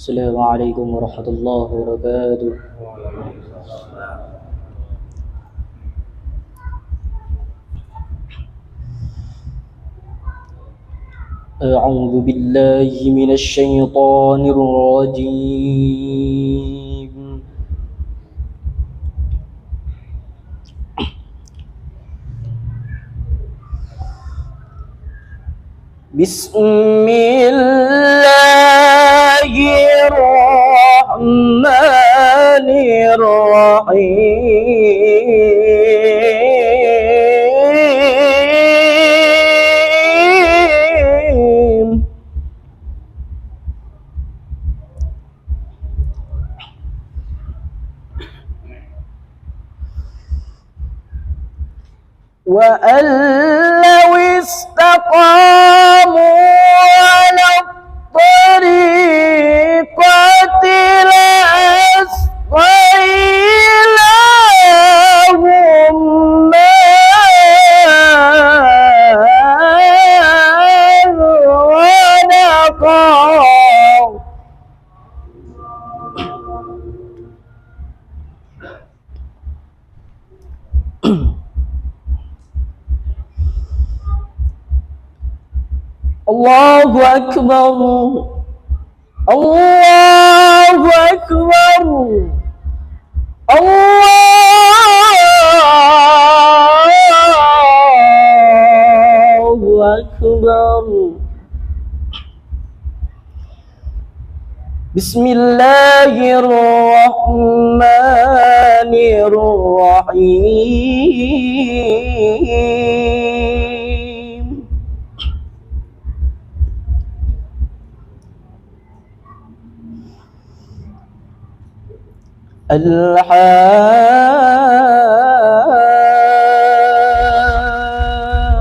السلام عليكم ورحمة الله وبركاته. أعوذ بالله من الشيطان الرجيم. بسم الله الرحمن الرحيم. وأن لو استقاموا على الطريقة لأسقيناهم ماء غدقا. الله أكبر، الله أكبر، الله أكبر. بسم الله الرحمن الرحيم.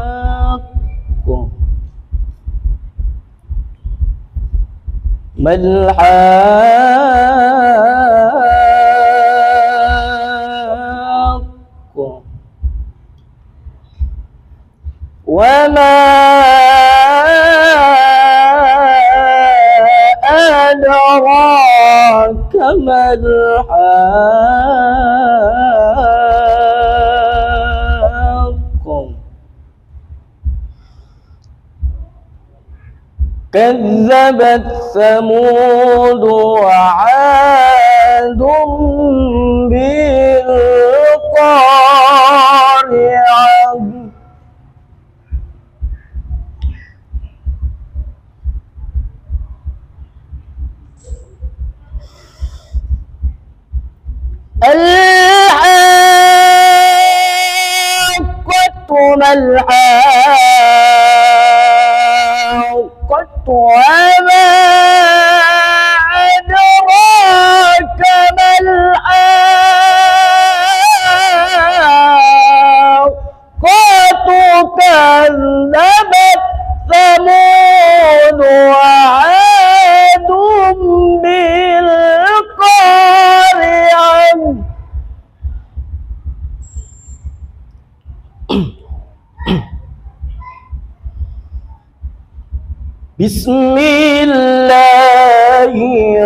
الحاقة ما الحاقة وما أدراك ما الحاقة كذبت ثمود وعاد بالقارعة الحاقة ما الحاقة وما أدراك ما الحاقة كذبت ثمود وعاد بالقارعة بسم الله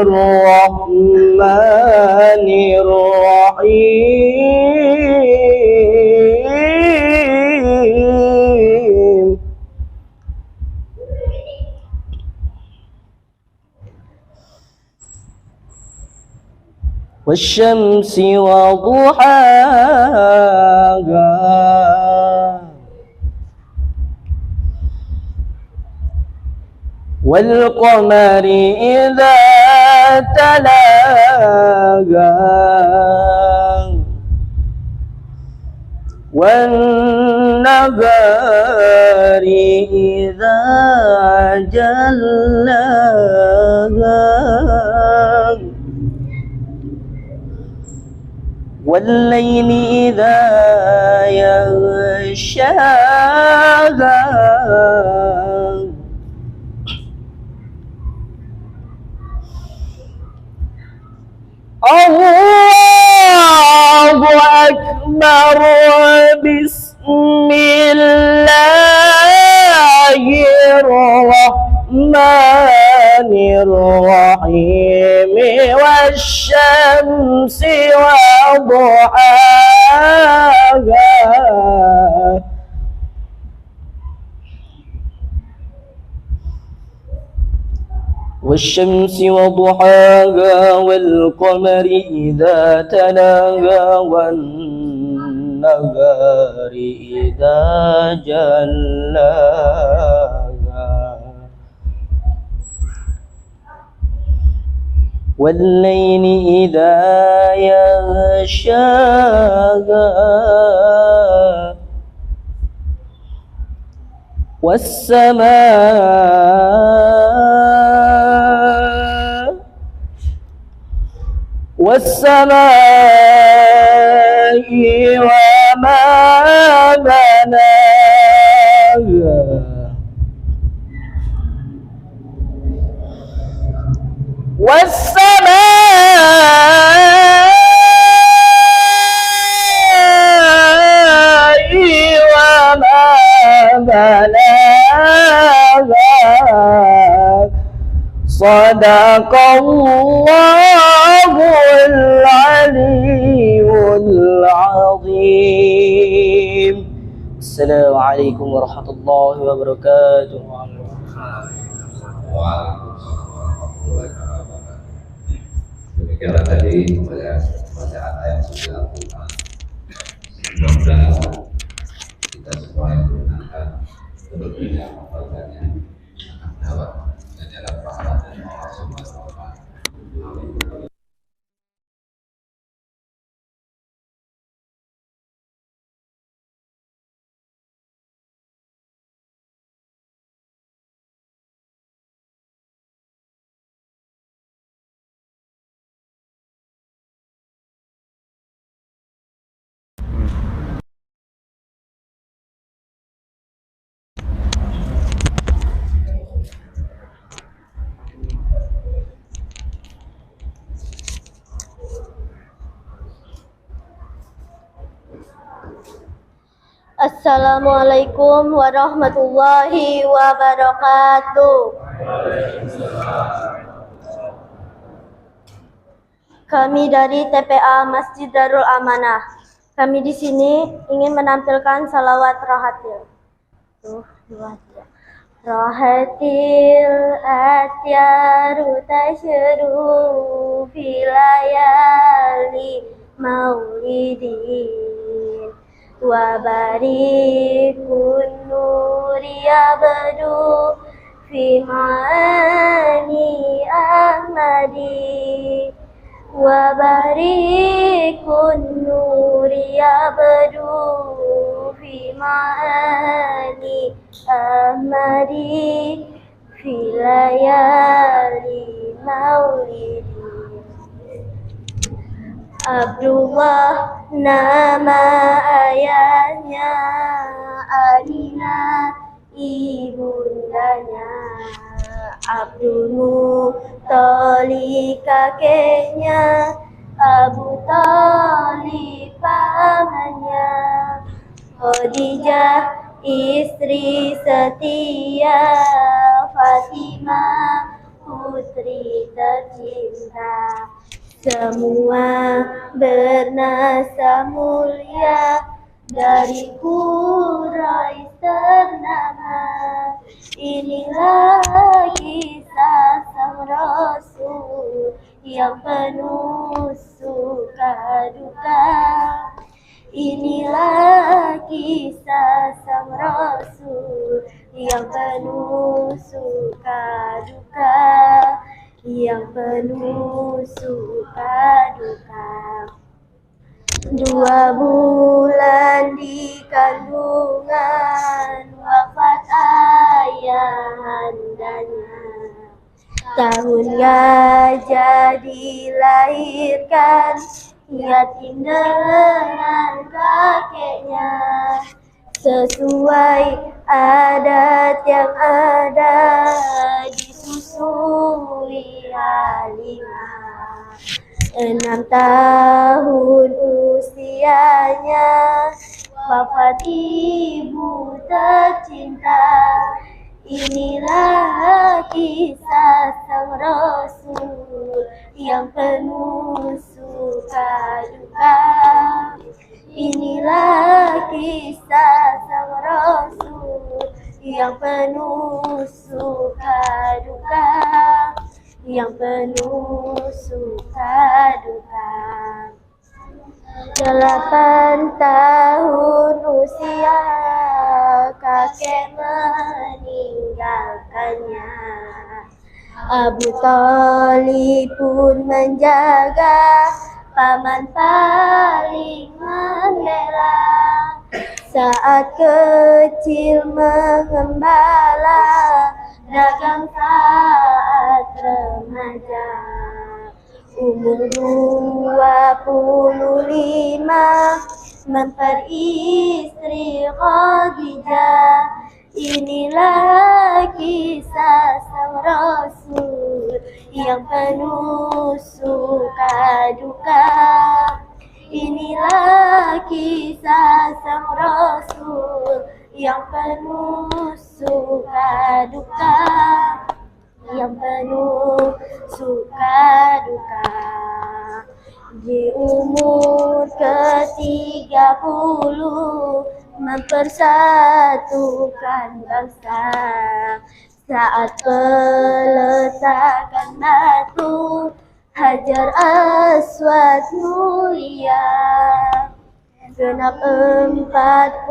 الرحمن الرحيم. والشمس وضحاها والقمر إذا تلاها والنهار إذا جلاها والليل إذا يغشاها الله أكبر بسم الله الرحمن الرحيم والشمس وضحاها والشمس وضحاها والقمر إذا تلاها والنهار إذا جلاها والليل إذا يغشاها والسماء وما بناها والسماء وما بناها صدق الله العلي العظيم. السلام عليكم ورحمة الله وبركاته. Demikianlah tadi bacaan ayat suci Al-Quran. Semoga kita semua yang menggunakan berbagai membacanya akan dapat jalan pahala dari Allah Subhanahu wa Ta'ala. Amin. Assalamualaikum warahmatullahi wabarakatuh. Kami dari TPA Masjid Darul Amanah. Kami di sini ingin menampilkan salawat rohatil. Rohatil atyaru tasyru filayali maulidin wa barikun nuri abdu fi ma'ani ahmadi wa barikun nuri abdu fi ma'ani ahmadi fi layali maulidi. Abdullah nama ayahnya, Adina ibundanya, Abdul Muthalib kakeknya, Abu Thalib pamannya, Khadijah istri setia, Fatimah putri tercinta. Semua bernasab mulia dari Quraisy ternama. Inilah kisah sang Rasul yang penuh suka duka. Inilah kisah sang Rasul yang penuh suka duka, yang penuh suka duka. 2 bulan di kandungan wafat ayahandanya. Tahun gajah dilahirkan yatim dengan kakeknya, sesuai adat yang ada disusui Halimah. 6 tahun usianya wafat ibu tercinta. Inilah kisah sang Rasul yang penuh suka duka. Inilah kisah sang Rasul yang penuh suka duka, yang penuh suka duka. 8 tahun usia kakek meninggalkannya. Abu Thalib pun menjaga, paman paling membela. Saat kecil mengembala, dagang saat remaja. Umur 25 memperistri Khadijah. Inilah kisah sang Rasul yang penuh suka duka. Inilah kisah sang Rasul yang penuh suka duka, yang penuh suka duka. Di umur ke-30 mempersatukan bangsa. Saat peletakan batu Hajar Aswad mulia, genap 40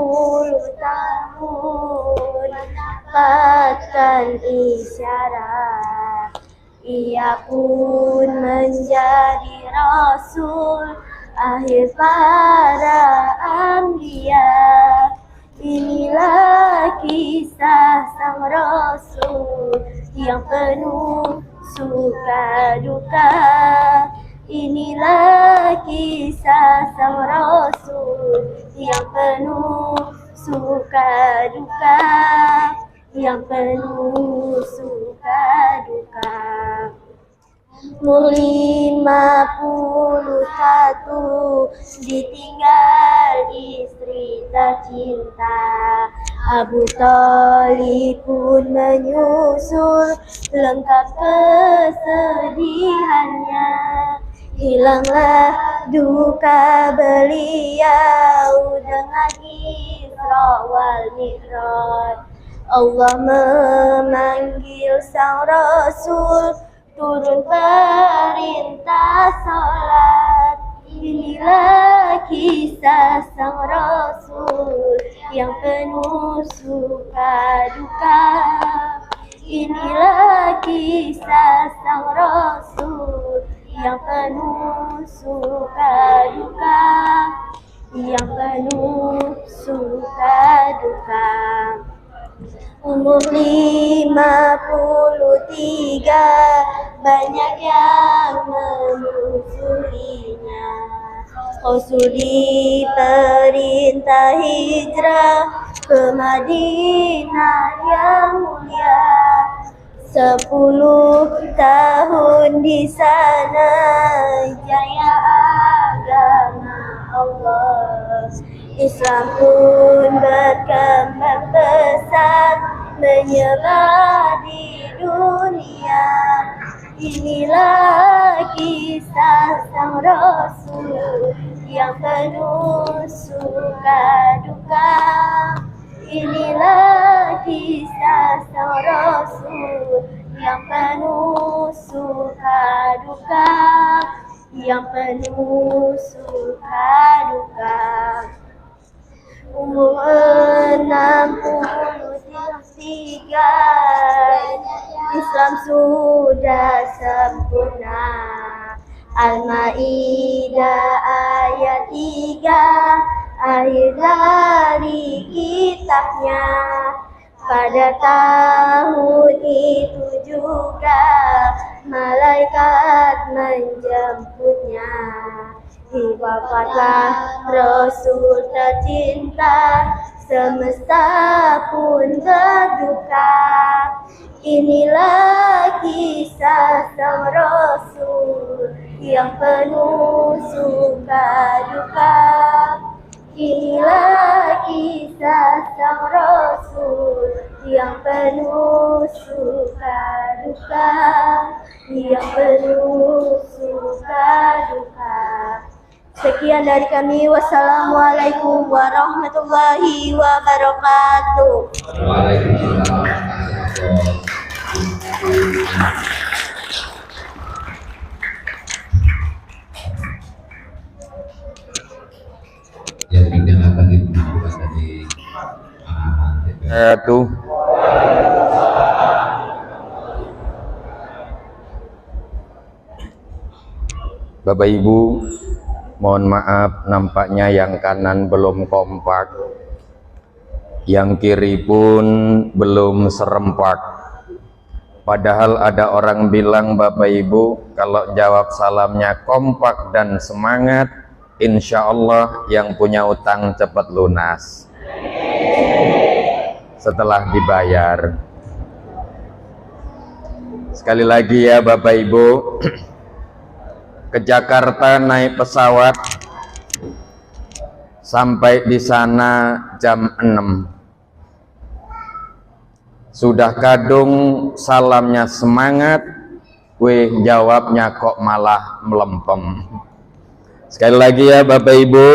tahun dapatkan isyarat. Ia pun menjadi Rasul akhir para anbiya. Inilah kisah sang Rasul yang penuh suka duka. Inilah kisah sang Rasul yang penuh suka duka, yang penuh suka duka. Umur 51 ditinggal istri tercinta. Abu Thalib pun menyusul lengkap kesedihannya. Hilanglah duka beliau dengan Isra wal Mi'raj. Allah memanggil sang Rasul, turun perintah salat. Inilah kisah sang Rasul yang penuh suka duka. Inilah kisah sang Rasul yang penuh suka duka, yang penuh suka duka. Umur 53 banyak yang memusuhinya. Rasul diperintah hijrah ke Madinah yang mulia. 10 tahun di sana jaya agama Allah. Islam pun berkembang pesat menyebar di dunia. Inilah kisah sang Rasul yang penuh suka duka. Inilah kisah sang Rasul yang penuh suka duka, yang penuh suka duka. Umur 63 Islam sudah sempurna. Al-Maidah ayat 3 akhir dari kitabnya. Pada tahun itu juga malaikat menjemputnya. Wafatlah Rasul tercinta, semesta pun berduka. Inilah kisah sang Rasul yang penuh suka duka. Inilah kisah sang Rasul yang penuh suka duka, yang penuh suka duka. Sekian dari kami. Wassalamualaikum warahmatullahi wabarakatuh. Waalaikumsalam. Yang bidang akan diperlukan dari Itu Bapak Ibu, mohon maaf nampaknya yang kanan belum kompak, yang kiri pun belum serempak. Padahal ada orang bilang Bapak Ibu, kalau jawab salamnya kompak dan semangat, insya Allah yang punya utang cepat lunas setelah dibayar. Sekali lagi ya Bapak Ibu, ke Jakarta naik pesawat, sampai di sana jam 6. Sudah kadung salamnya semangat, weh jawabnya kok malah melempem. Sekali lagi ya Bapak Ibu,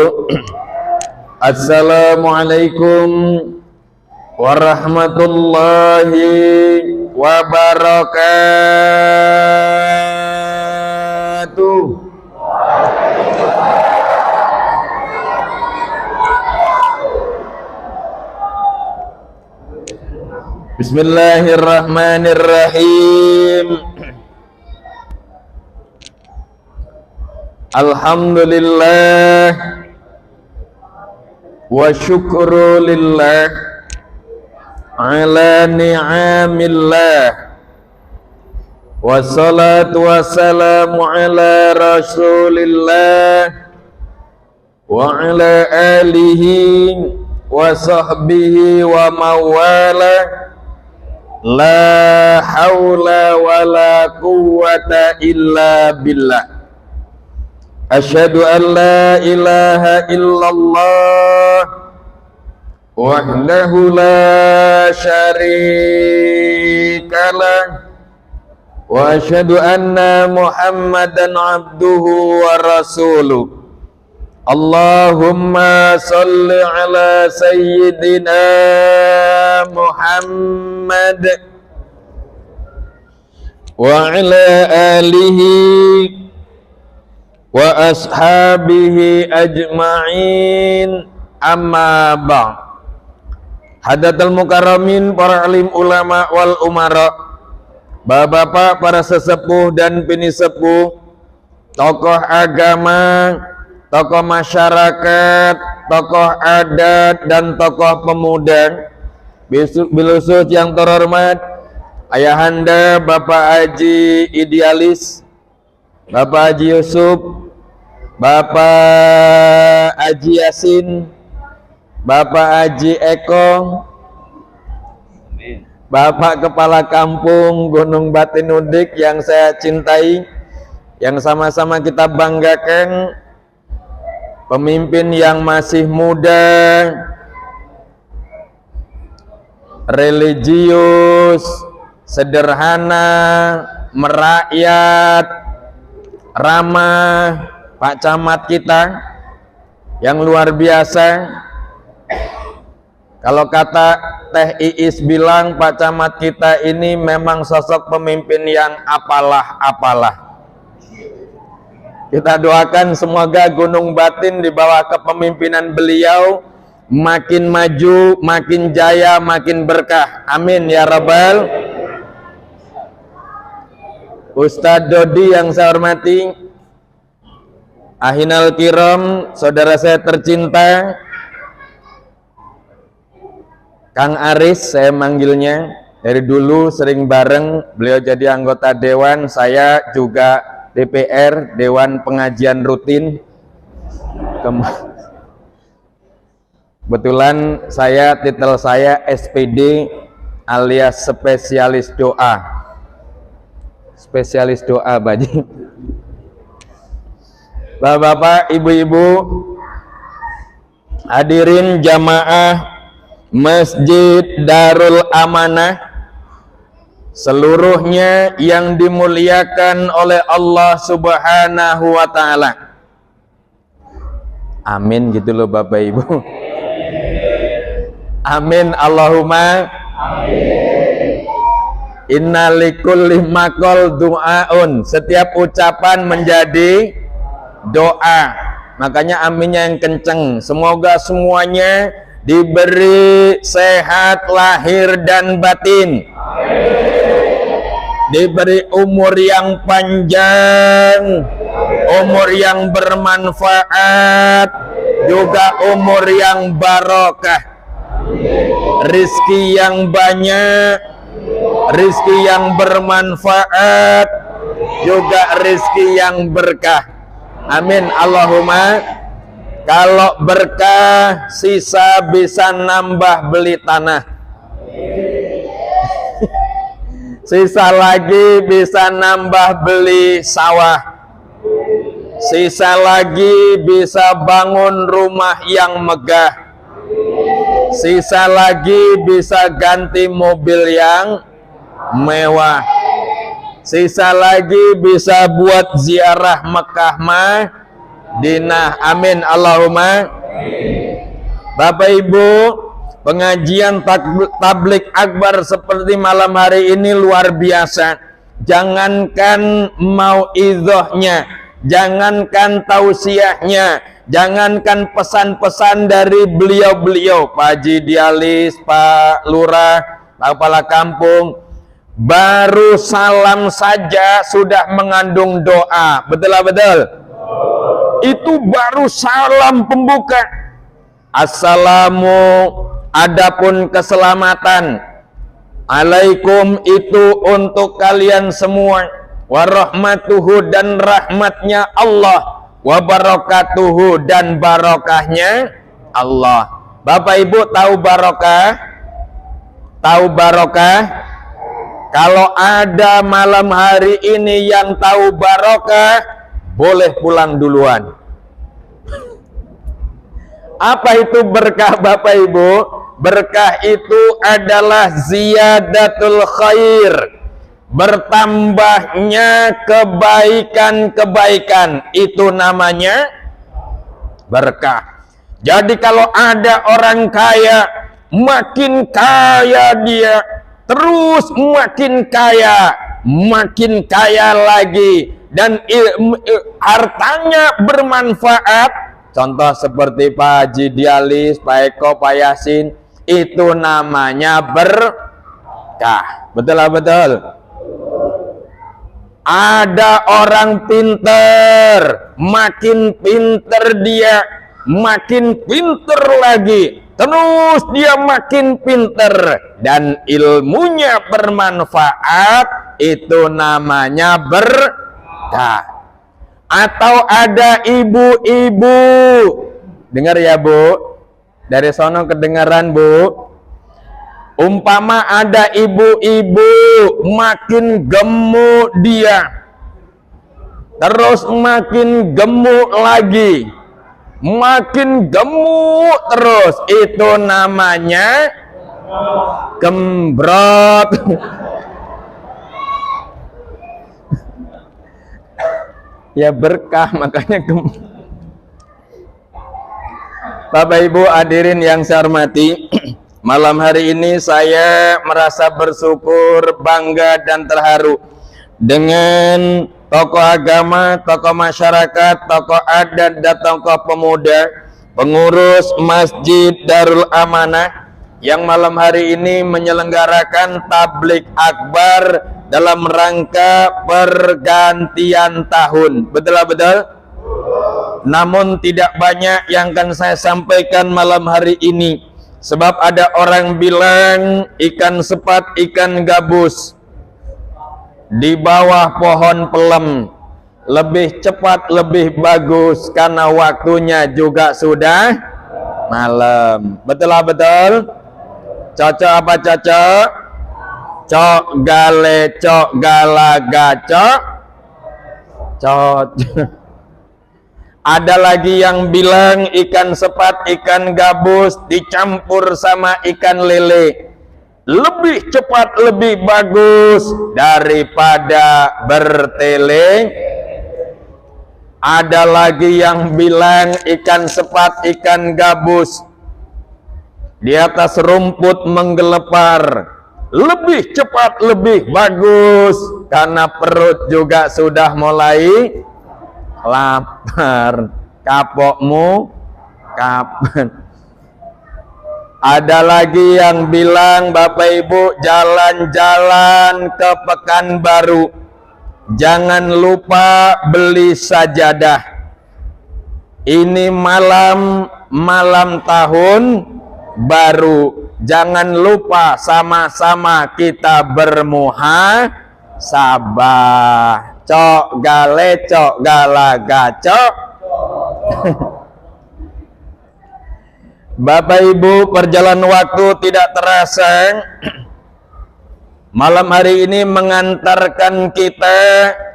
Assalamualaikum warahmatullahi wabarakatuh. Bismillahirrahmanirrahim. Alhamdulillah wa syukru lillah ala ni'amillah, wassalatu wassalamu ala rasulillah wa ala alihi wa sahbihi wa mawala. La haula wa la quwwata illa billah. Asyhadu an la ilaha illallah wahdahu la syarikalah, wa asyhadu anna Muhammadan abduhu wa rasuluh. Allahumma salli ala sayyidina Muhammad wa ala alihi wa ashabihi ajma'in, amma ba'd. Hadatul mukarramin, para alim ulama wal umara, bapak-bapak, para sesepuh dan pinisepuh, tokoh agama, tokoh masyarakat, tokoh adat, dan tokoh pemuda, bilusut yang terhormat, ayahanda Bapak Haji Idealis, Bapak Haji Yusuf, Bapak Haji Yasin, Bapak Haji Eko, Bapak Kepala Kampung Gunung Batinudik yang saya cintai, yang sama-sama kita banggakan, pemimpin yang masih muda, religius, sederhana, merakyat, ramah, Pak Camat kita yang luar biasa. Kalau kata Teh Iis bilang, Pak Camat kita ini memang sosok pemimpin yang apalah-apalah. Kita doakan semoga Gunung Batin di bawah kepemimpinan beliau makin maju, makin jaya, makin berkah. Amin ya rabbal. Ustadz Dodi yang saya hormati, Ahinal Kiram, saudara saya tercinta, Kang Aris saya manggilnya, dari dulu sering bareng, beliau jadi anggota dewan, saya juga DPR, Dewan Pengajian Rutin. Kebetulan titel saya SPD alias spesialis doa. Spesialis doa Baji. Bapak-bapak, ibu-ibu, hadirin jamaah Masjid Darul Amanah seluruhnya yang dimuliakan oleh Allah Subhanahu wa taala. Amin gitu loh Bapak Ibu. Amin Allahumma amin. Inna likulli maqal du'aun. Setiap ucapan menjadi doa. Makanya aminnya yang kenceng. Semoga semuanya diberi sehat lahir dan batin. Diberi umur yang panjang, umur yang bermanfaat, juga umur yang barokah, rizki yang banyak, rizki yang bermanfaat, juga rizki yang berkah. Amin Allahumma. Kalau berkah, sisa bisa nambah beli tanah. Sisa lagi bisa nambah beli sawah. Sisa lagi bisa bangun rumah yang megah. Sisa lagi bisa ganti mobil yang mewah. Sisa lagi bisa buat ziarah Mekah Madinah. Amin Allahumma. Bapak Ibu, pengajian tablik akbar seperti malam hari ini luar biasa. Jangankan mauidhahnya, jangankan tausiahnya, jangankan pesan-pesan dari beliau-beliau, Pak Haji Dialis, Pak Lurah, Pak Kepala Kampung, baru salam saja sudah mengandung doa. Betul-betul? Itu baru salam pembuka. Assalamu, adapun keselamatan, alaikum itu untuk kalian semua, warahmatuhu dan rahmatnya Allah, wabarakatuhu dan barokahnya Allah. Bapak Ibu tahu barokah? Tahu barokah? Kalau ada malam hari ini yang tahu barokah, boleh pulang duluan. Apa itu berkah Bapak Ibu? Berkah itu adalah ziyadatul khair, bertambahnya kebaikan-kebaikan, itu namanya berkah. Jadi kalau ada orang kaya, makin kaya dia, terus makin kaya lagi, dan hartanya bermanfaat. Contoh seperti Pak Haji Dialis, Pak Eko, Pak Yasin, itu namanya berkah. Betul-betul. Ada orang pinter, makin pinter dia, makin pinter lagi, terus dia makin pinter, dan ilmunya bermanfaat, itu namanya berkah. Atau ada ibu-ibu, dengar ya Bu, dari sono kedengaran Bu, umpama ada ibu-ibu makin gemuk dia, terus makin gemuk lagi, makin gemuk terus, itu namanya gembrot. Ya berkah, makanya Bapak Ibu hadirin yang saya hormati, malam hari ini saya merasa bersyukur, bangga dan terharu dengan tokoh agama, tokoh masyarakat, tokoh adat dan tokoh pemuda, pengurus Masjid Darul Amanah yang malam hari ini menyelenggarakan tablik akbar dalam rangka pergantian tahun. Betul-betul? Namun tidak banyak yang akan saya sampaikan malam hari ini, sebab ada orang bilang ikan sepat, ikan gabus di bawah pohon pelem. lebih cepat, lebih bagus karena waktunya juga sudah malam. Betul lah, betul? Cocok apa cocok? Cok gale cok galaga cok. Cocok. Ada lagi yang bilang ikan sepat, ikan gabus dicampur sama ikan lele lebih cepat, lebih bagus daripada bertele. Ada lagi yang bilang ikan sepat, ikan gabus di atas rumput menggelepar lebih cepat, lebih bagus karena perut juga sudah mulai lapar. Kapokmu kapan? Ada lagi yang bilang, Bapak Ibu, jalan-jalan ke Pekanbaru jangan lupa beli sajadah. Ini malam tahun baru, jangan lupa sama-sama kita bermuhasabah. Cok gale cok galaga cok. Bapak Ibu, perjalanan waktu tidak terasa. Malam hari ini mengantarkan kita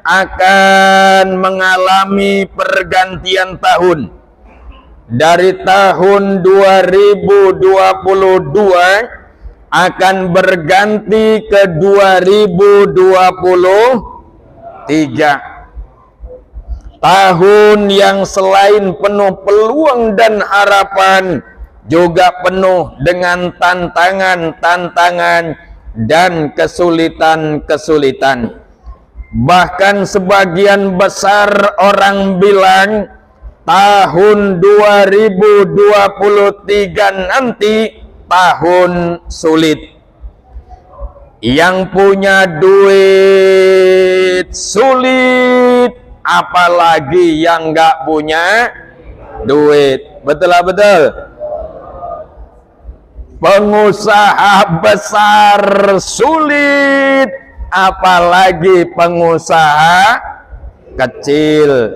akan mengalami pergantian tahun. Dari tahun 2022 akan berganti ke 2023. Tahun yang selain penuh peluang dan harapan, juga penuh dengan tantangan-tantangan dan kesulitan-kesulitan. Bahkan sebagian besar orang bilang tahun 2023 nanti tahun sulit. Yang punya duit sulit, apalagi yang nggak punya duit. Betul lah, betul. Pengusaha besar sulit, apalagi pengusaha kecil.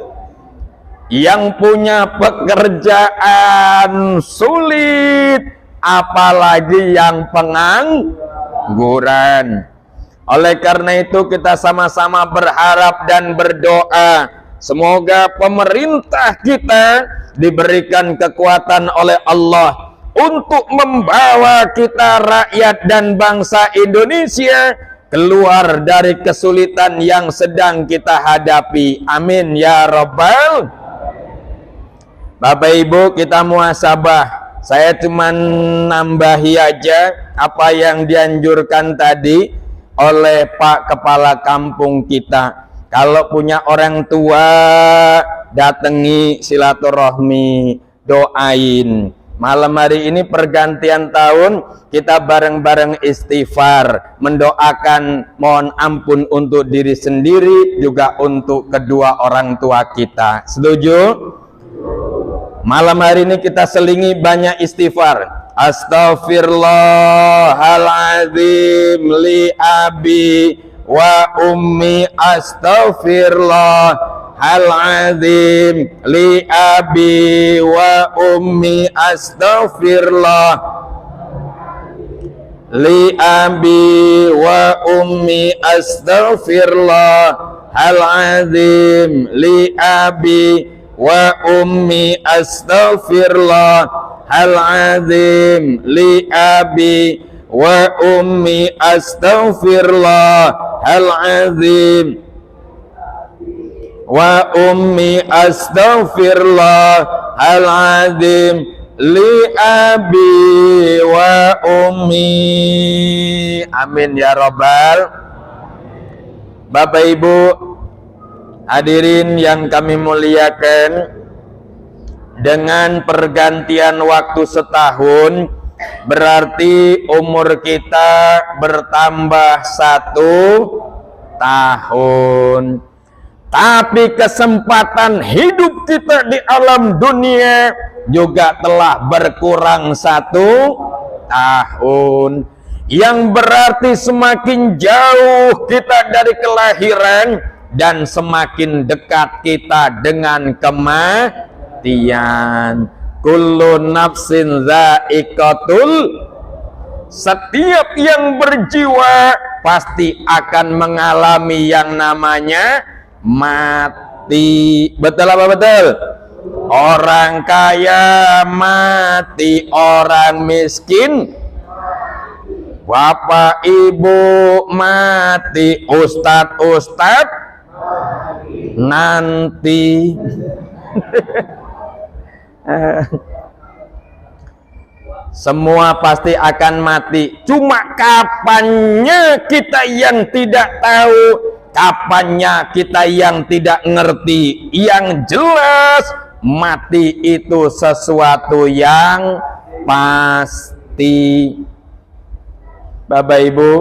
Yang punya pekerjaan sulit, apalagi yang pengangguran. Oleh karena itu kita sama-sama berharap dan berdoa, semoga pemerintah kita diberikan kekuatan oleh Allah untuk membawa kita rakyat dan bangsa Indonesia keluar dari kesulitan yang sedang kita hadapi. Amin ya Rabbal. Bapak Ibu, kita muhasabah. Saya cuma nambahi aja apa yang dianjurkan tadi oleh Pak Kepala Kampung kita. Kalau punya orang tua, datangi, silaturahmi, doain. Malam hari ini pergantian tahun, kita bareng-bareng istighfar, mendoakan mohon ampun untuk diri sendiri, juga untuk kedua orang tua kita. Setuju? Malam hari ini kita selingi banyak istighfar. Astaghfirullahaladzim li abi wa ummi, astaghfirullahaladzim li abi wa ummi, astaghfirullah li abi wa ummi, astaghfirullahaladzim li abi wa ummi, astaghfirullahaladzim li abi wa ummi, astaghfirullahaladzim wa ummi, astaghfirullahaladzim li abi wa ummi. Amin ya Rabbal. Bapak Ibu hadirin yang kami muliakan, dengan pergantian waktu setahun berarti umur kita bertambah 1 tahun. Tapi kesempatan hidup kita di alam dunia juga telah berkurang 1 tahun. Yang berarti semakin jauh kita dari kelahiran, dan semakin dekat kita dengan kematian. Kullu nafsin dha'iqatul, setiap yang berjiwa pasti akan mengalami yang namanya mati. Betul apa betul? Orang kaya mati, orang miskin, bapak ibu mati, ustad nanti. Semua pasti akan mati. Cuma kapannya kita yang tidak tahu, kapannya kita yang tidak ngerti. Yang jelas mati itu sesuatu yang pasti. Bapak Ibu,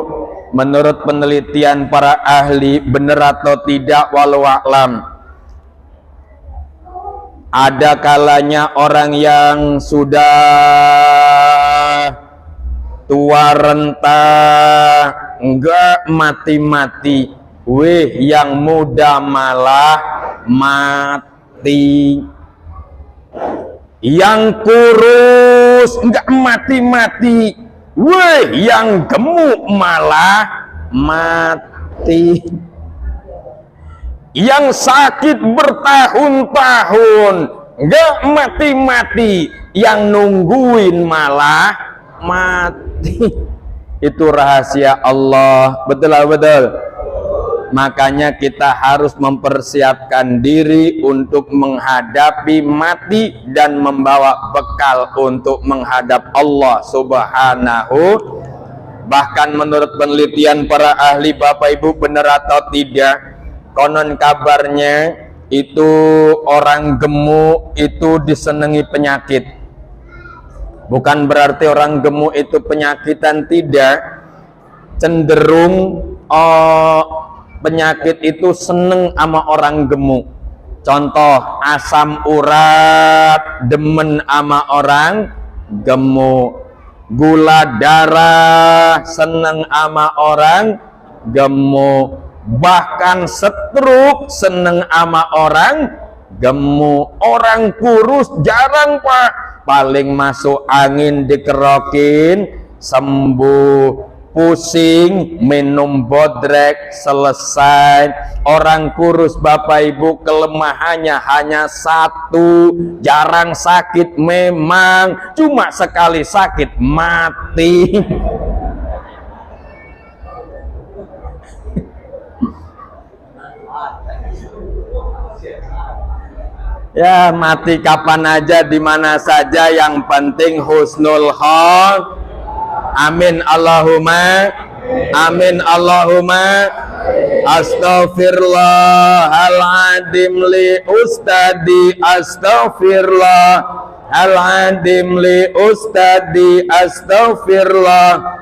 menurut penelitian para ahli, benar atau tidak walau a'lam, ada kalanya orang yang sudah tua renta enggak mati-mati, yang muda malah mati. Yang kurus enggak mati-mati, yang gemuk malah mati. Yang sakit bertahun-tahun enggak mati-mati, yang nungguin malah mati. Itu rahasia Allah. Betul atau betul? Makanya kita harus mempersiapkan diri untuk menghadapi mati dan membawa bekal untuk menghadap Allah Subhanahu. Bahkan menurut penelitian para ahli, Bapak Ibu, benar atau tidak, konon kabarnya itu orang gemuk itu disenangi penyakit. Bukan berarti orang gemuk itu penyakitan, tidak. Cenderung penyakit itu seneng sama orang gemuk. Contoh, asam urat demen sama orang gemuk, gula darah seneng sama orang gemuk, bahkan stroke seneng ama orang gemuk. Orang kurus jarang, Pak, paling masuk angin dikerokin sembuh, pusing minum bodrek selesai. Orang kurus, Bapak Ibu, kelemahannya hanya satu, jarang sakit memang, cuma sekali sakit mati. Ya, mati kapan aja, di mana saja, yang penting husnul khol. Amin Allahumma, amin Allahumma. Astaghfirullahaladzim li ustadi, astaghfirullahaladzim li ustadi, astaghfirullah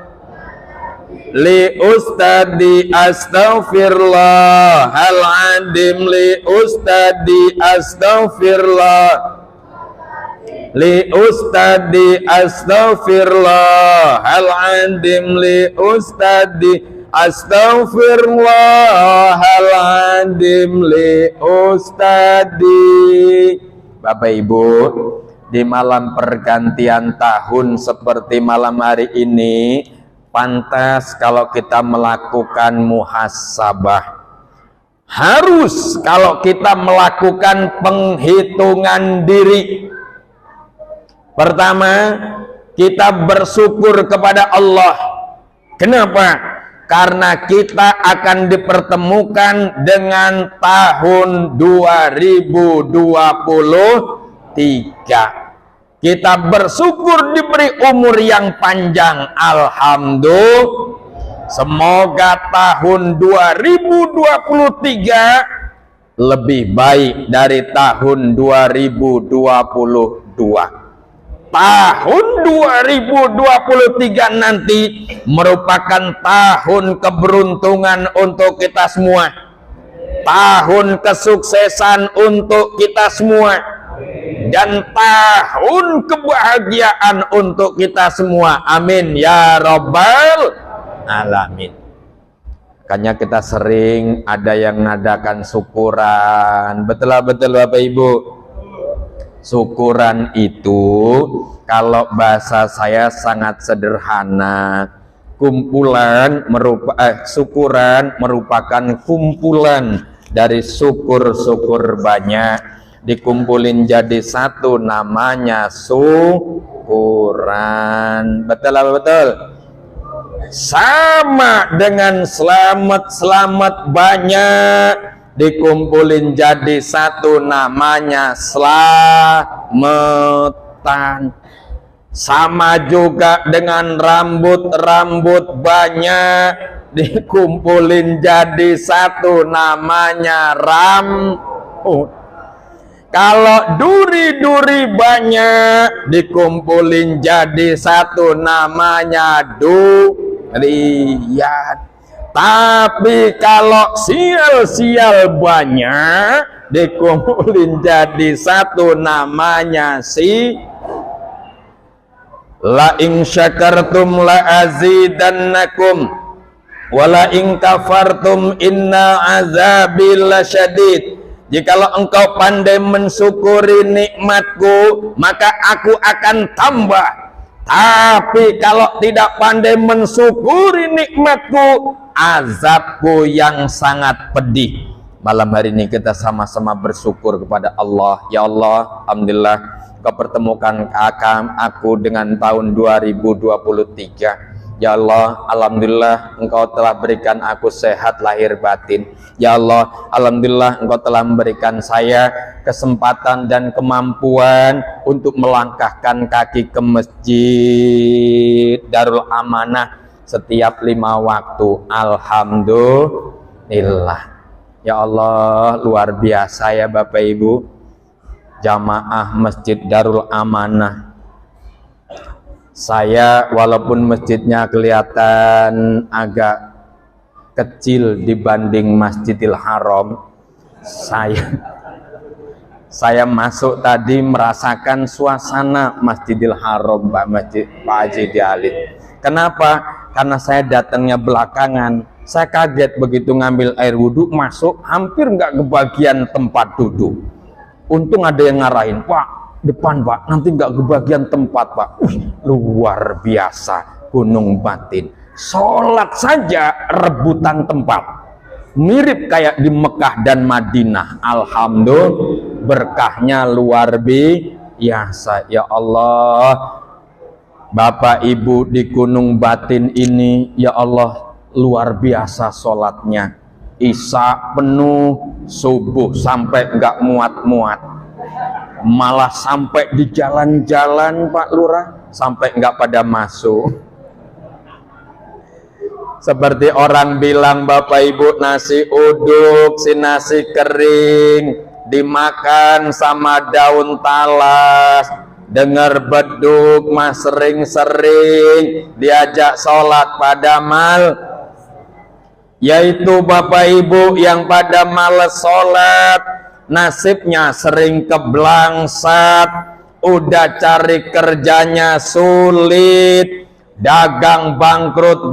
li ustadi, astaghfirullahaladzim li ustadi, astaghfirullah li ustadi, astaghfirullahaladzim li ustadi, astaghfirullahaladzim li ustadi. Bapak Ibu, di malam pergantian tahun seperti malam hari ini, pantas kalau kita melakukan muhasabah. Harus kalau kita melakukan penghitungan diri. Pertama, kita bersyukur kepada Allah. Kenapa? Karena kita akan dipertemukan dengan tahun 2023. Kita bersyukur diberi umur yang panjang. Alhamdulillah. Semoga tahun 2023 lebih baik dari tahun 2022. Tahun 2023 nanti merupakan tahun keberuntungan untuk kita semua. Tahun kesuksesan untuk kita semua. Dan tahun kebahagiaan untuk kita semua. Amin ya rabbal alamin. Makanya kita sering ada yang ngadakan syukuran. Betul Bapak Ibu. Syukuran itu kalau bahasa saya sangat sederhana. Syukuran merupakan kumpulan dari syukur-syukur banyak dikumpulin jadi satu, namanya syukuran. Betul? Sama dengan selamat banyak dikumpulin jadi satu, namanya selamatan. Sama juga dengan rambut banyak dikumpulin jadi satu, namanya rambut. Kalau duri banyak dikumpulin jadi satu, namanya durian. Tapi kalau sial banyak dikumpulin jadi satu, namanya la in syakartum la azidannakum wa la in kafartum inna azabi lasyadid. Jikalau engkau pandai mensyukuri nikmatku, maka aku akan tambah. Tapi kalau tidak pandai mensyukuri nikmatku, azabku yang sangat pedih. Malam hari ini kita sama-sama bersyukur kepada Allah. Ya Allah, alhamdulillah Kau pertemukan aku dengan tahun 2023. Ya Allah, alhamdulillah Engkau telah berikan aku sehat lahir batin. Ya Allah, alhamdulillah Engkau telah memberikan saya kesempatan dan kemampuan untuk melangkahkan kaki ke masjid Darul Amanah setiap 5 waktu. Alhamdulillah. Ya Allah, luar biasa ya Bapak Ibu. Jamaah Masjid Darul Amanah. Saya walaupun masjidnya kelihatan agak kecil dibanding Masjidil Haram, saya masuk tadi merasakan suasana Masjidil Haram, Pak Haji Dialid. Kenapa? Karena saya datangnya belakangan. Saya kaget begitu ngambil air wudhu, masuk hampir nggak kebagian tempat duduk. Untung ada yang ngarahin, Pak, depan Pak, nanti nggak kebagian tempat Pak. Luar biasa gunung batin. Sholat saja rebutan tempat, mirip kayak di Mekah dan Madinah. Alhamdulillah, berkahnya luar biasa. Ya Allah, Bapak Ibu di gunung batin ini, ya Allah, luar biasa sholatnya. Isya penuh, subuh sampai nggak muat-muat, malah sampai di jalan-jalan Pak Lurah sampai nggak pada masuk. Seperti orang bilang, Bapak Ibu, nasi uduk, si nasi kering dimakan sama daun talas, dengar beduk mah sering-sering diajak sholat pada yaitu Bapak Ibu yang pada males sholat, nasibnya sering keblangsat, udah cari kerjanya sulit, dagang bangkrut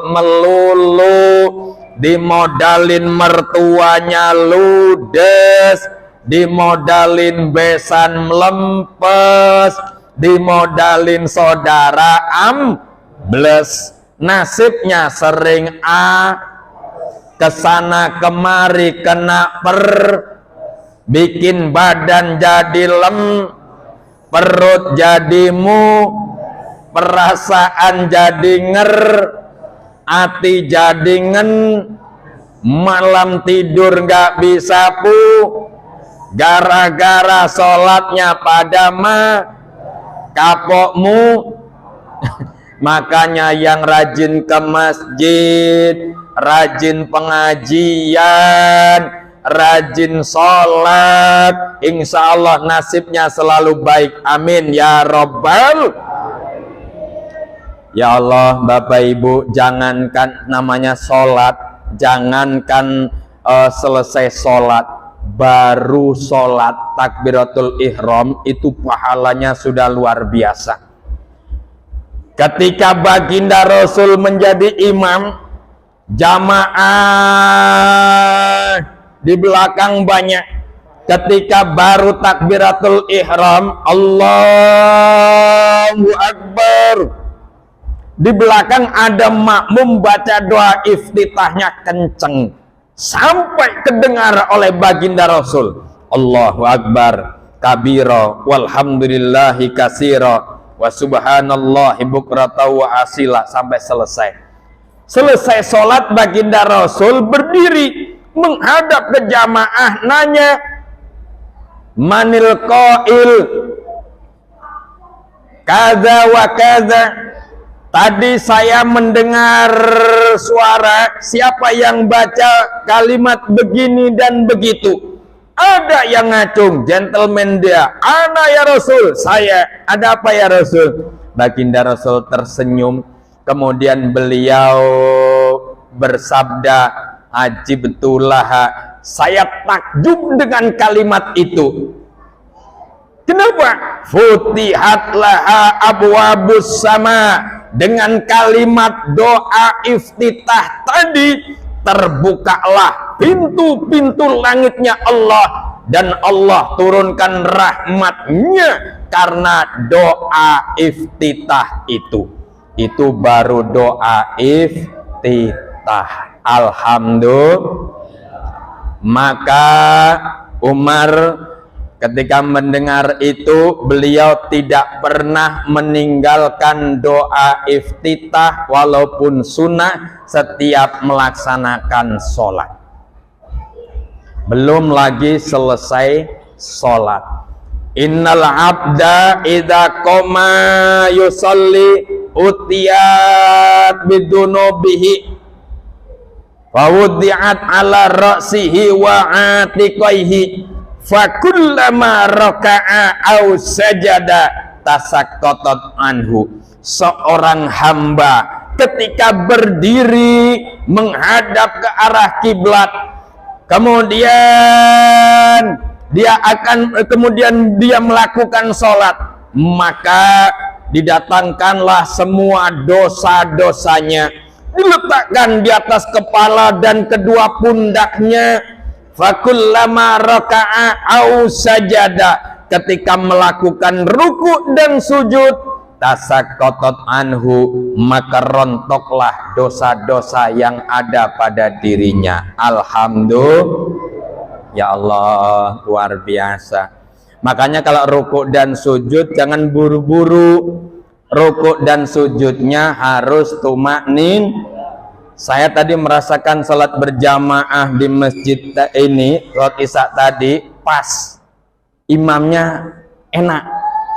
melulu, dimodalin mertuanya ludes, dimodalin besan melempes, dimodalin saudara ambles, nasibnya sering kesana kemari kena bikin badan jadi perut jadi perasaan jadi hati jadi malam tidur nggak bisa gara-gara sholatnya pada kapokmu. Makanya yang rajin ke masjid, rajin pengajian, rajin sholat, insya Allah nasibnya selalu baik. Amin ya Rabbal. Ya Allah, Bapak Ibu, jangankan namanya sholat, jangankan selesai sholat, baru sholat takbiratul ihram itu pahalanya sudah luar biasa. Ketika baginda Rasul menjadi imam, jamaah di belakang banyak. Ketika baru takbiratul ihram, Allahu Akbar, di belakang ada makmum baca doa iftitahnya kenceng sampai kedengar oleh baginda Rasul. Allahu Akbar kabira walhamdulillahi katsira wa subhanallahi bukrata wa asila sampai selesai. Selesai sholat, baginda Rasul berdiri menghadap ke jamaah, nanya, manil qail kaza wa kaza. Tadi saya mendengar suara, siapa yang baca kalimat begini dan begitu. Ada yang ngacung, gentleman dia, ana ya Rasul, saya. Ada apa ya Rasul? Baginda Rasul tersenyum, kemudian beliau bersabda, ajibtulah, saya takjub dengan kalimat itu. Kenapa? Futihat laha abwabus sama. Dengan kalimat doa iftitah tadi, terbukalah pintu-pintu langitnya Allah, dan Allah turunkan rahmatnya karena doa iftitah itu. Itu baru doa iftitah. Alhamdulillah. Maka Umar ketika mendengar itu, beliau tidak pernah meninggalkan doa iftitah walaupun sunnah setiap melaksanakan sholat. Belum lagi selesai sholat. Innal abda idza qama yusalli utiyat bidunubihi wa wudi'at ala ra'sihi wa atiqaihi fakullama raka'a aw sajada tasaqqatat anhu. Seorang hamba ketika berdiri menghadap ke arah kiblat, kemudian dia melakukan sholat, maka didatangkanlah semua dosa-dosanya, diletakkan di atas kepala dan kedua pundaknya. Fakullama raka'a au sajada, ketika melakukan ruku dan sujud, tasaqqatat anhu, maka rontoklah dosa-dosa yang ada pada dirinya. Alhamdulillah. Ya Allah, luar biasa. Makanya kalau ruku dan sujud jangan buru-buru. Ruku dan sujudnya harus tumaknin. Saya tadi merasakan salat berjamaah di masjid ini, salat isya tadi, pas. Imamnya enak,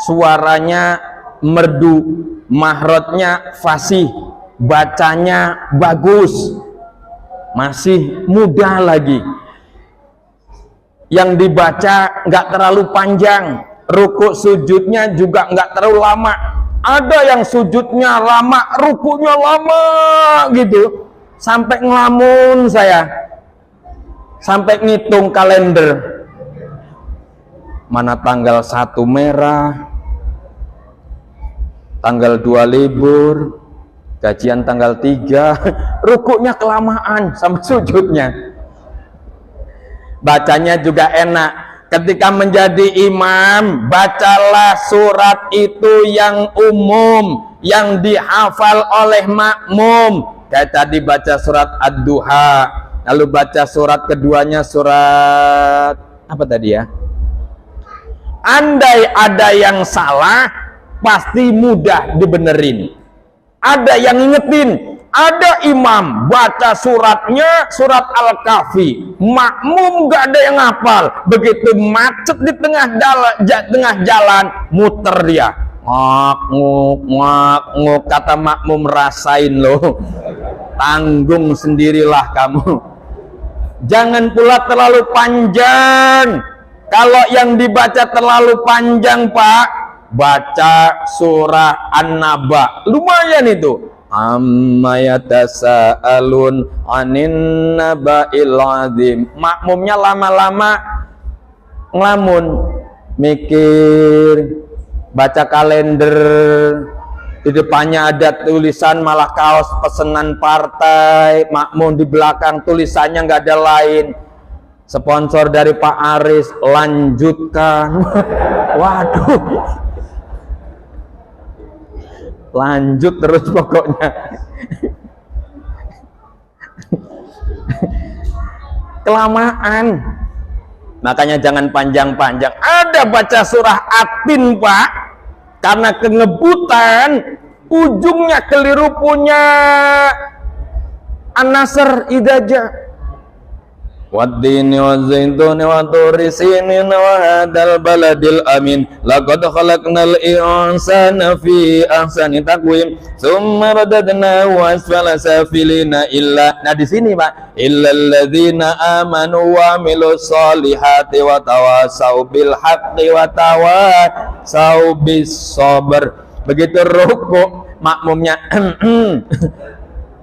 suaranya merdu, mahrotnya fasih, bacanya bagus, masih muda lagi. Yang dibaca nggak terlalu panjang, rukuk sujudnya juga nggak terlalu lama. Ada yang sujudnya lama, rukuknya lama gitu. Sampai ngelamun saya, sampai ngitung kalender, mana tanggal 1 merah, tanggal 2 libur, gajian tanggal 3, rukuknya kelamaan sama sujudnya. Bacanya juga enak. Ketika menjadi imam, bacalah surat itu yang umum, yang dihafal oleh makmum. Kayak tadi baca surat Ad-Duha, lalu baca surat keduanya surat apa tadi ya? Andai ada yang salah, pasti mudah dibenerin. Ada yang ingetin, ada imam baca suratnya surat Al-Kahfi, makmum gak ada yang hafal, begitu macet di tengah jalan, muter dia. Ngok, kata makmum, rasain loh, tanggung sendirilah kamu. Jangan pula terlalu panjang. Kalau yang dibaca terlalu panjang, Pak, baca surah An-Naba, lumayan itu. Amma yatasaalun anin naba'il azim. Makmumnya lama-lama ngelamun, mikir, baca kalender, Di depannya ada tulisan malah kaos pesanan partai, makmum di belakang tulisannya nggak ada lain. Sponsor dari Pak Aris, lanjutkan. Waduh. Lanjut terus pokoknya. Kelamaan. Makanya jangan panjang-panjang. Ada baca surah Atin, Pak. Karena kengebutan, ujungnya keliru punya An-Nasr Idaja. Waddini wazzaituni wa turi sinin wa hadal baladil amin laqad khalaqnal insana fi ahsani taqwim tsumma radadnahu asfala safilina illa. Nah di sini Pak, illal ladzina amanu wa amilus solihati wa tawasau bil haqqi wa tawasau bis sabr. Begitu rukuk makmumnya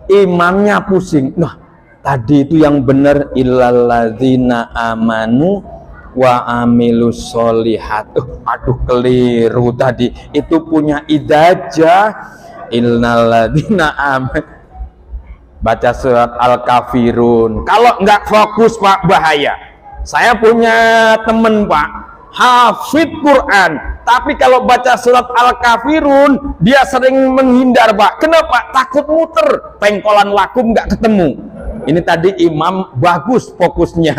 imamnya pusing. Nah, tadi itu yang benar illalladzina amanu wa amilus solihat. Aduh keliru tadi. Itu punya idajah illalladzina amanu. Baca surat Al-Kafirun. Kalau nggak fokus Pak bahaya. Saya punya temen Pak, hafid Quran, tapi kalau baca surat Al-Kafirun dia sering menghindar Pak. Kenapa? Takut muter, pengkolan lakum nggak ketemu. Ini tadi imam bagus fokusnya,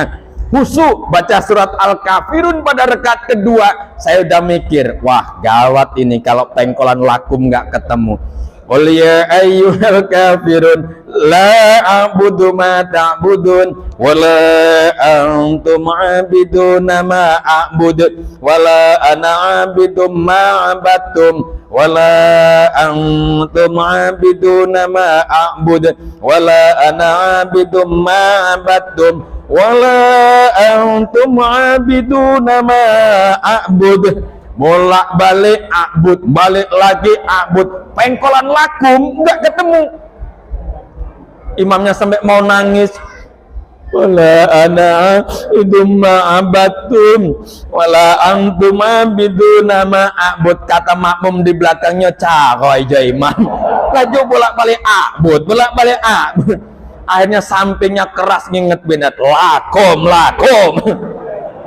khusyuk baca surat Al-Kafirun pada rakaat kedua. Saya udah mikir, wah gawat ini kalau pengkolan lakum nggak ketemu. Qul ya ayyuhal kafirun la a'budu ma ta'budun wa la antum 'abiduna ma a'budu wa la ana 'abidum ma 'abadtum wa la antum 'abiduna ma a'budu wa la ana 'abidum ma 'abadtum wa la antum 'abiduna ma a'budu. Bolak balik abud, balik lagi abud, pengkolan lakum nggak ketemu. Imamnya sampai mau nangis. Wala ana idum ma'abatum wala antum abiduna ma'abud. Kata makmum di belakangnya, caroy aja imam. Laju bolak balik abud, bolak balik abud. Akhirnya sampingnya keras nginget benet, lakum.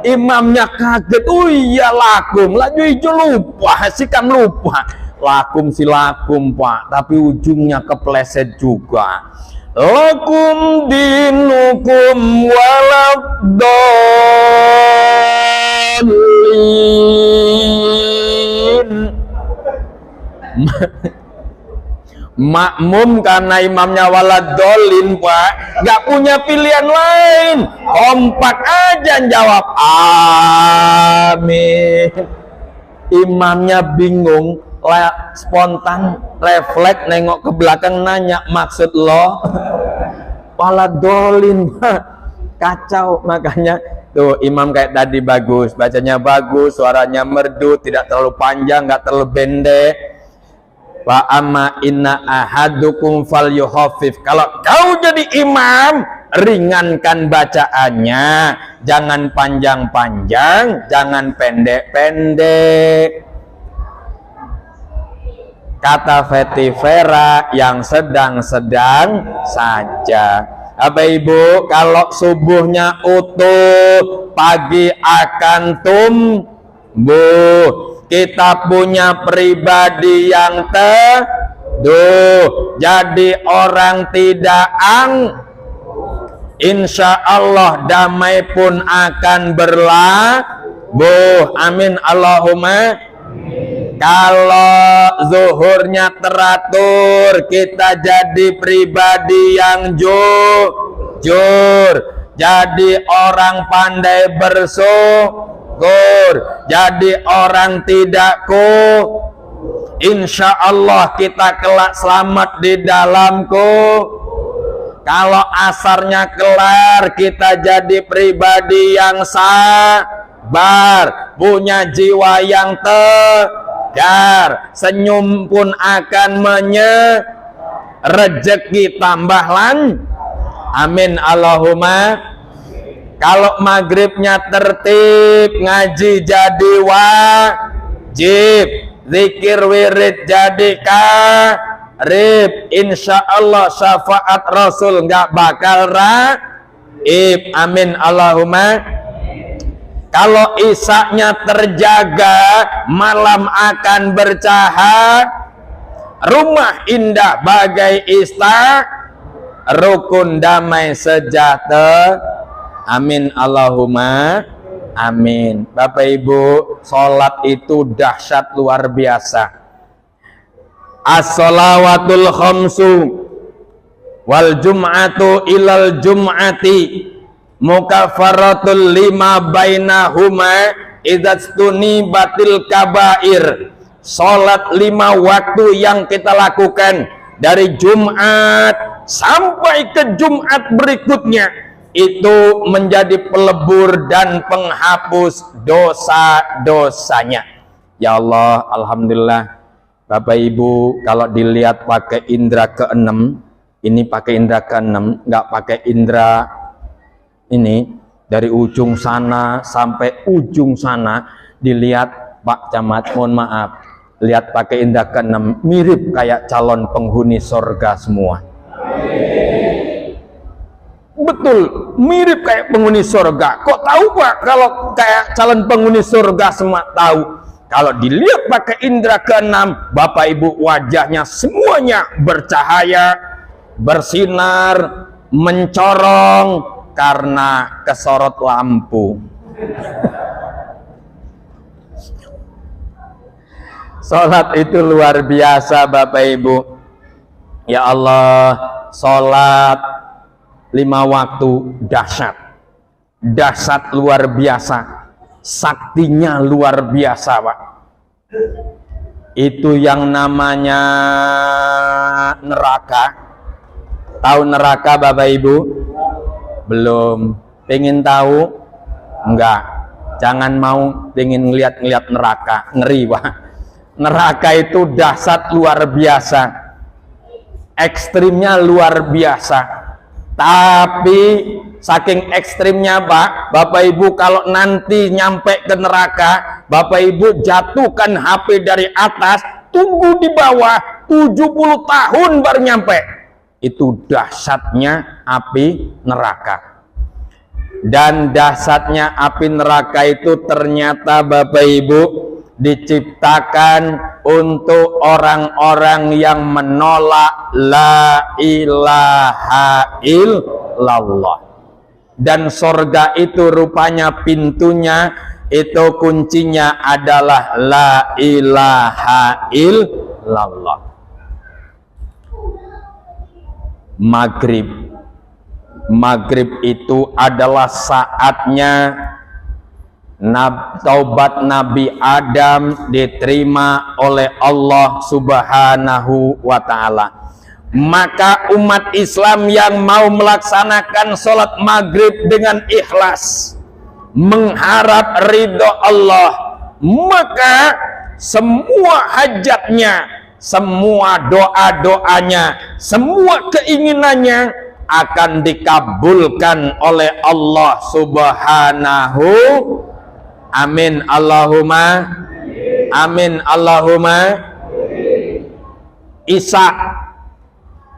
Imamnya kaget, oh iya lakum, laju hijau lupa, sikam lupa. Lakum si lakum Pak, tapi ujungnya kepleset juga. Lakum dinukum waladhalin. Makmum karena imamnya waladhalin Pak, nggak punya pilihan lain, kompak aja jawab amin. Imamnya bingung, spontan refleks nengok ke belakang nanya, maksud lo waladhalin Pak, kacau. Makanya tuh imam kayak tadi bagus, bacanya bagus, suaranya merdu, tidak terlalu panjang, nggak terlalu pendek. Wa amma inna ahadukum falyuhaffif. Kalau kau jadi imam, ringankan bacaannya, jangan panjang-panjang, jangan pendek-pendek. Kata Vetivera, yang sedang-sedang saja. Apa Ibu, kalau subuhnya utuh, pagi akan tumbuh. Kita punya pribadi yang teduh, jadi orang tidak insya Allah damai pun akan berlabuh. Amin Allahumma. Kalau zuhurnya teratur, kita jadi pribadi yang jujur, jadi orang pandai bersyukur, jadi orang tidak insya Allah kita kelak selamat di dalamku. Kalau asarnya kelar, kita jadi pribadi yang sabar, punya jiwa yang tegar, senyum pun akan rezeki tambah amin Allahumma. Kalau maghribnya tertib, ngaji jadi wajib, zikir wirid jadi karib, insya Allah syafaat Rasul nggak bakal raib. Amin Allahumma. Kalau isaknya terjaga, malam akan bercahaya, rumah indah bagai rukun damai sejahtera. Amin Allahumma amin. Bapak Ibu, sholat itu dahsyat luar biasa. As-shalawatul khamsu wal jum'atu ilal jum'ati mukafaratul lima bainahuma idzastuni batil kabair. Sholat 5 waktu yang kita lakukan dari Jumat sampai ke Jumat berikutnya itu menjadi pelebur dan penghapus dosa-dosanya. Ya Allah, alhamdulillah. Bapak Ibu, kalau dilihat pakai indera keenam, ini pakai indera keenam, nggak pakai indera ini, dari ujung sana sampai ujung sana, dilihat Pak Camat, mohon maaf, lihat pakai indera keenam, mirip kayak calon penghuni surga semua. Betul, mirip kayak penghuni surga. Kok tahu Pak kalau kayak calon penghuni surga semua? Tahu. Kalau dilihat pakai indera keenam, Bapak Ibu, wajahnya semuanya bercahaya, bersinar, mencorong karena kesorot lampu. Sholat itu luar biasa Bapak Ibu. Ya Allah, sholat 5 waktu dahsyat luar biasa, saktinya luar biasa Pak. Itu yang namanya neraka. Tahu neraka Bapak Ibu? Belum. Pengen tahu? Enggak. Jangan mau pengen ngeliat neraka, ngeri Pak. Neraka itu dahsyat luar biasa, ekstrimnya luar biasa. Tapi saking ekstrimnya Pak, Bapak Ibu kalau nanti nyampe ke neraka, Bapak Ibu jatuhkan HP dari atas, tunggu di bawah 70 tahun baru nyampe. Itu dahsyatnya api neraka. Dan dahsyatnya api neraka itu ternyata Bapak Ibu diciptakan untuk orang-orang yang menolak la ilaha illallah. Dan sorga itu rupanya pintunya itu kuncinya adalah la ilaha illallah. Maghrib itu adalah saatnya taubat Nabi Adam diterima oleh Allah Subhanahu wa ta'ala. Maka umat Islam yang mau melaksanakan sholat maghrib dengan ikhlas, mengharap ridho Allah, maka semua hajatnya, semua doa-doanya, semua keinginannya akan dikabulkan oleh Allah Subhanahu. Amin Allahumma amin Allahumma. Isa,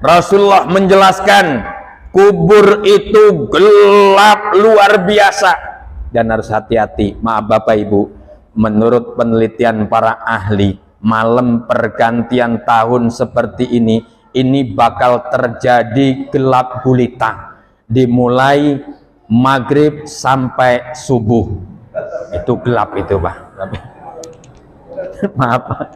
Rasulullah menjelaskan kubur itu gelap luar biasa dan harus hati-hati. Maaf Bapak Ibu, menurut penelitian para ahli, malam pergantian tahun seperti ini bakal terjadi gelap gulita dimulai maghrib sampai subuh. Itu gelap itu Pak. Maaf Pak.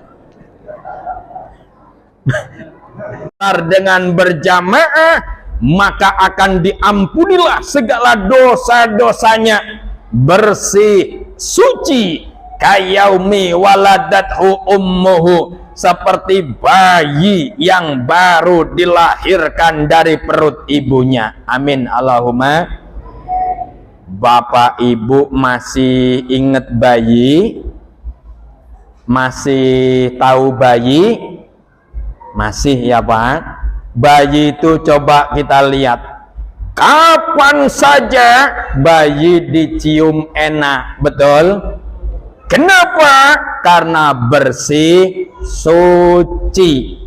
Dengan berjamaah maka akan diampunilah segala dosa-dosanya, bersih suci kayaumi waladathu ummuhu, seperti bayi yang baru dilahirkan dari perut ibunya. Amin Allahumma. Bapak Ibu masih ingat bayi? Masih tahu bayi? Masih ya Pak? Bayi itu coba kita lihat, kapan saja bayi dicium enak, betul? Kenapa? Karena bersih, suci.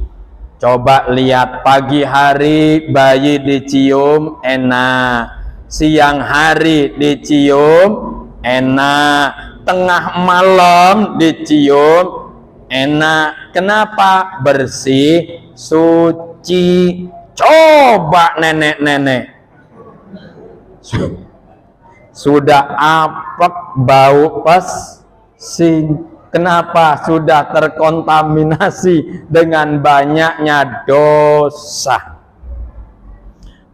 Coba lihat, pagi hari bayi dicium enak, siang hari dicium enak, tengah malam dicium enak. Kenapa? Bersih, suci. Coba nenek-nenek sudah apek, bau pesing. Kenapa? Sudah terkontaminasi dengan banyaknya dosa.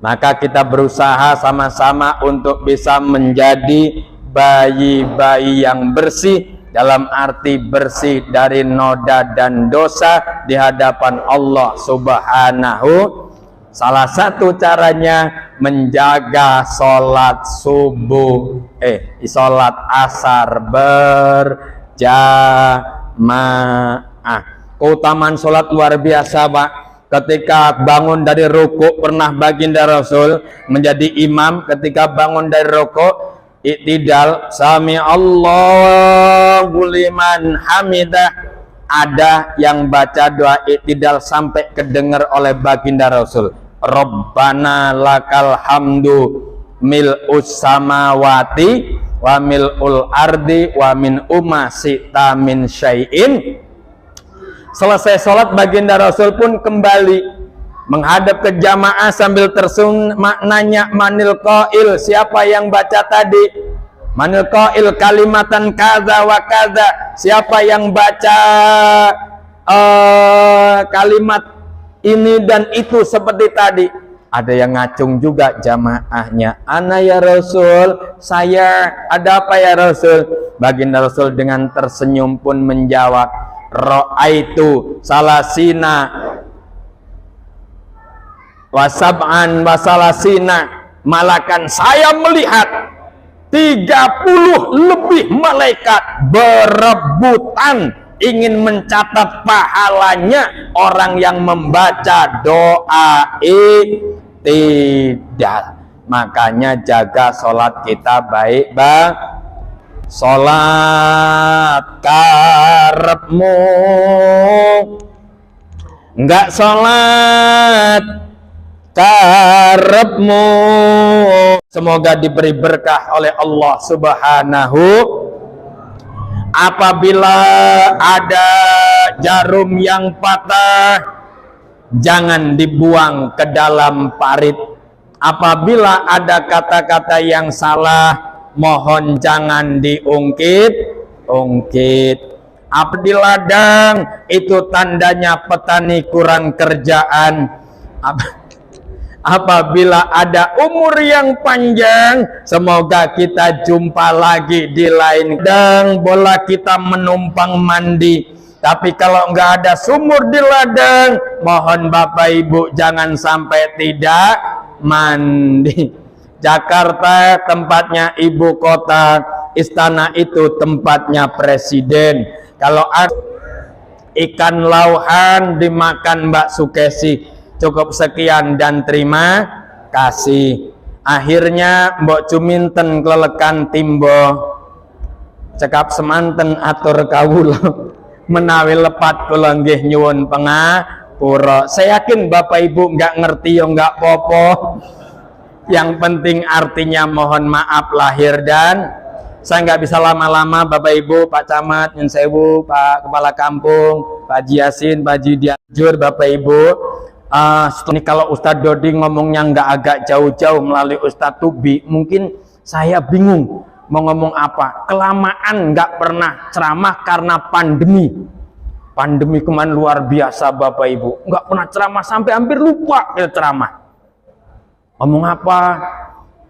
Maka kita berusaha sama-sama untuk bisa menjadi bayi-bayi yang bersih, dalam arti bersih dari noda dan dosa di hadapan Allah Subhanahu. Salah satu caranya menjaga sholat subuh, sholat asar berjamaah. Keutamaan sholat luar biasa, Pak. Ketika bangun dari rukuk, pernah baginda Rasul menjadi imam. Ketika bangun dari rukuk, iktidal, sami Allahu liman hamidah. Ada yang baca doa iktidal sampai kedengar oleh baginda Rasul. Rabbana lakal hamdu mil'us samawati wa mil'ul ardi wa min umasita min syai'in. Selesai sholat, baginda Rasul pun kembali menghadap ke jamaah sambil maknanya, manil qail, siapa yang baca tadi? Manil qail kalimatan kaza wa kaza, siapa yang baca kalimat ini dan itu seperti tadi? Ada yang ngacung juga jamaahnya. Ana ya Rasul, saya. Ada apa ya Rasul? Baginda Rasul dengan tersenyum pun menjawab, ra'aitu salasina wasab'an wasalasina malakan, saya melihat 30 lebih malaikat berebutan ingin mencatat pahalanya orang yang membaca doa iktidal. Makanya jaga sholat kita baik, Bang. Sholat karepmu, enggak sholat karepmu. Semoga diberi berkah oleh Allah Subhanahu. Apabila ada jarum yang patah, jangan dibuang ke dalam parit. Apabila ada kata-kata yang salah, mohon jangan diungkit-ungkit. Di ladang itu tandanya petani kurang kerjaan. Apabila ada umur yang panjang, semoga kita jumpa lagi di lain ladang. Bola kita menumpang mandi, tapi kalau nggak ada sumur di ladang, mohon Bapak Ibu jangan sampai tidak mandi. Jakarta tempatnya ibu kota, istana itu tempatnya presiden. Kalau ada ikan lauhan dimakan Mbak Sukesi. Cukup sekian dan terima kasih. Akhirnya Mbok Cuminten kelelekan timbo, cekap semanten atur kawula menawi lepat kula nggih nyuwun pangapura. Saya yakin Bapak Ibu nggak ngerti ya nggak popo. Yang penting artinya mohon maaf lahir dan saya nggak bisa lama-lama. Bapak Ibu, Pak Camat, Nyun Sewu, Pak Kepala Kampung, Pak Haji Yasin, Pak Haji Dianjur, Bapak Ibu. Ini kalau Ustadz Dodi ngomongnya nggak agak jauh-jauh melalui Ustadz Tubi, mungkin saya bingung mau ngomong apa. Kelamaan nggak pernah ceramah karena pandemi. Pandemi kemarin luar biasa Bapak Ibu, nggak pernah ceramah sampai hampir lupa ya ceramah. Ngomong apa?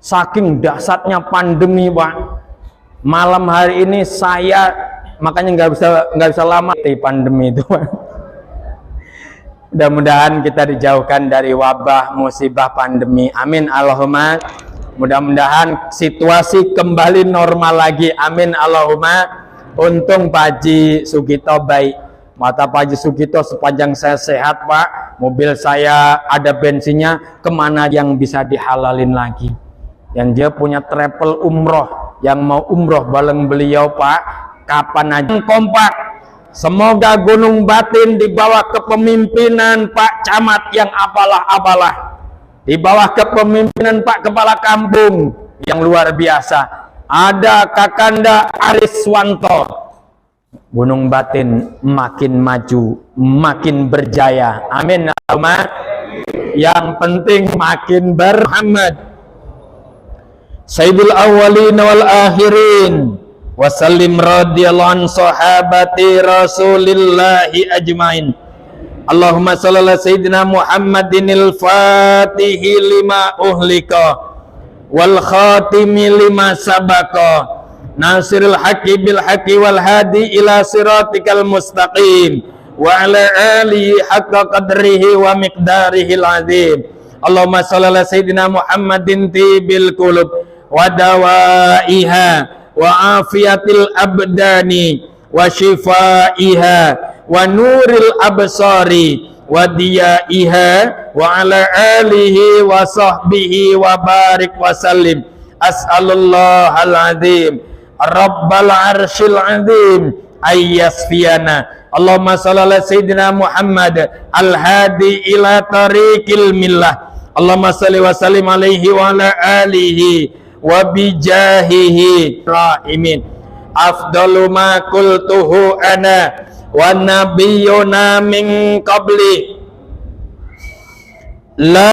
Saking dahsyatnya pandemi, Pak. Malam hari ini saya makanya nggak bisa lama di pandemi itu, Pak. Mudah-mudahan kita dijauhkan dari wabah musibah pandemi. Amin Allahumma. Mudah-mudahan situasi kembali normal lagi. Amin Allahumma. Untung Pak Haji Sugito baik. Mata Pak Haji Sugito sepanjang saya sehat, Pak, mobil saya ada bensinnya, kemana yang bisa dihalalin lagi. Yang dia punya travel umroh, yang mau umroh bareng beliau, Pak, kapan aja kompak. Semoga Gunung Batin di bawah kepemimpinan Pak Camat yang apalah-apalah, di bawah kepemimpinan Pak Kepala Kampung yang luar biasa, ada Kakanda Ariswanto, Gunung Batin makin maju, makin berjaya. Amin. Yang penting makin berhamd. Sayyidul awwalin wal akhirin wa sallim radhiyallahu an sahabati rasulillahi ajmain. Allahumma shalli ala sayyidina Muhammadinil fatihi lima uhlika wal khatimi lima sabaqa nasiril haqqi bil haqqi wal hadi ila siratikal mustaqim wa ala alihi haqqa qadrihi wa miqdarihil azim. Allahumma shalli ala sayyidina Muhammadin tibil qulub wa dawaiha wa afiyatil abdani wa shifaiha wa nuril absari wa diyaiha wa ala alihi wa sahbihi wa barik wa sallim. As'alullahal azim rabbal arshil azim ayyasfiyana. Allahumma shalli ala sayyidina Muhammad al-hadi ila tariqil millah. Allahumma shalli wa sallim alaihi wa ala alihi wa bijahihi rahimin. Afdalu ma qultuhu ana wa nabiyyuna min qabli la